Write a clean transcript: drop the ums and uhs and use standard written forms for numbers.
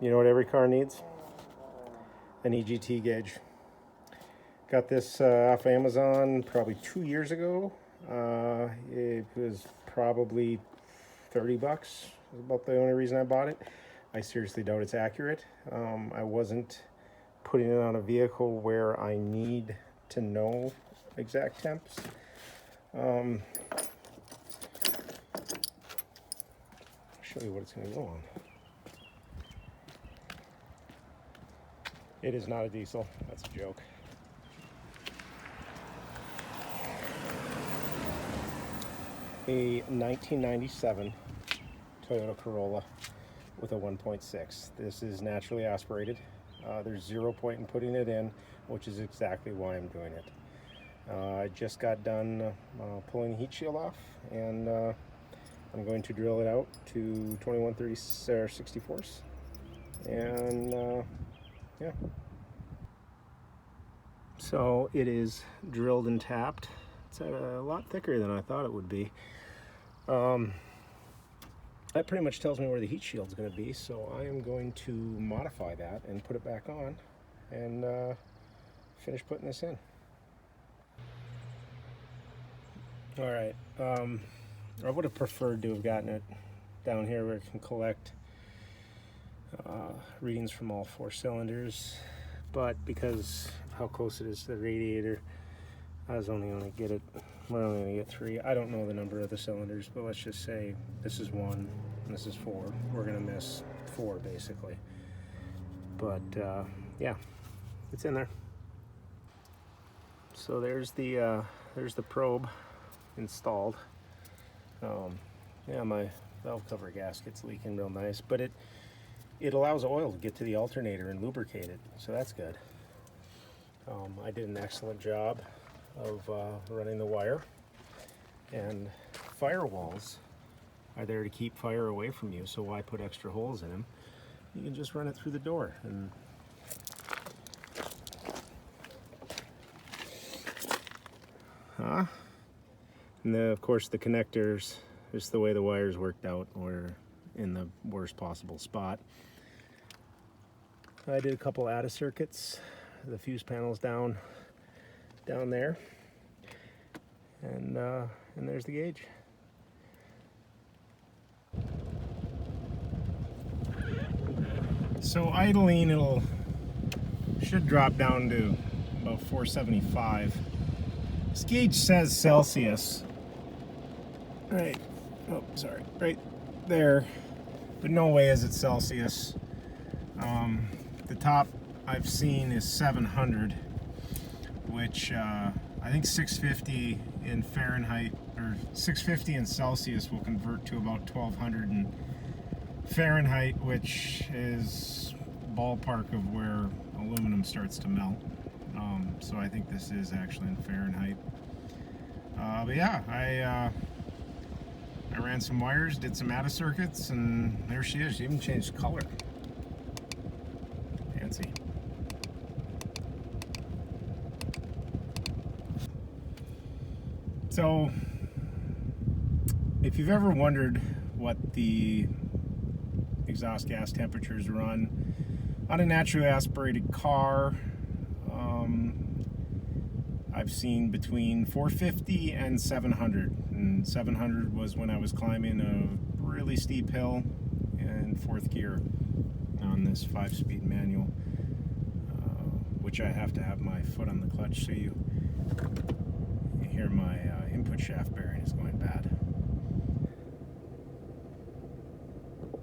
You know what every car needs? An EGT gauge. Got this off Amazon probably 2 years ago. It was probably 30 bucks. That's about the only reason I bought it. I seriously doubt it's accurate. I wasn't putting it on a vehicle where I need to know exact temps. I'll show you what it's going to go on. It is not a diesel. That's a joke. A 1997 Toyota Corolla with a 1.6. This is naturally aspirated. There's zero point in putting it in, which is exactly why I'm doing it. I just got done pulling the heat shield off, and I'm going to drill it out to 21/30/64s, and yeah. So it is drilled and tapped. It's a lot thicker than I thought it would be. That pretty much tells me where the heat shield's going to be, so I am going to modify that and put it back on and finish putting this in. Alright, I would have preferred to have gotten it down here where it can collect readings from all 4 cylinders, but because of how close it is to the radiator, I was only going to get it, we're only going to get 3. I don't know the number of the cylinders, but let's just say this is 1 and this is 4. We're going to miss 4 basically. But yeah, it's in there. So there's the probe installed. Yeah, my valve cover gasket's leaking real nice, but it allows oil to get to the alternator and lubricate it, so that's good. I did an excellent job of running the wire, and firewalls are there to keep fire away from you, so why put extra holes in them? You can just run it through the door. And and of course the connectors, just the way the wires worked out, were in the worst possible spot. I did a couple ATA circuits, the fuse panels down there, and there's the gauge. So idling, should drop down to about 475. This gauge says Celsius. Right, oh sorry, right there, but no way is it Celsius. The top I've seen is 700, which I think 650 in Fahrenheit, or 650 in Celsius will convert to about 1200 in Fahrenheit, which is ballpark of where aluminum starts to melt. So I think this is actually in Fahrenheit. But yeah, I ran some wires, did some ATA circuits, and there she is. She even changed color. Fancy. So, if you've ever wondered what the exhaust gas temperatures run on a naturally aspirated car, I've seen between 450 and 700, and 700 was when I was climbing a really steep hill in 4th gear on this 5-speed manual, which I have to have my foot on the clutch so you hear my input shaft bearing.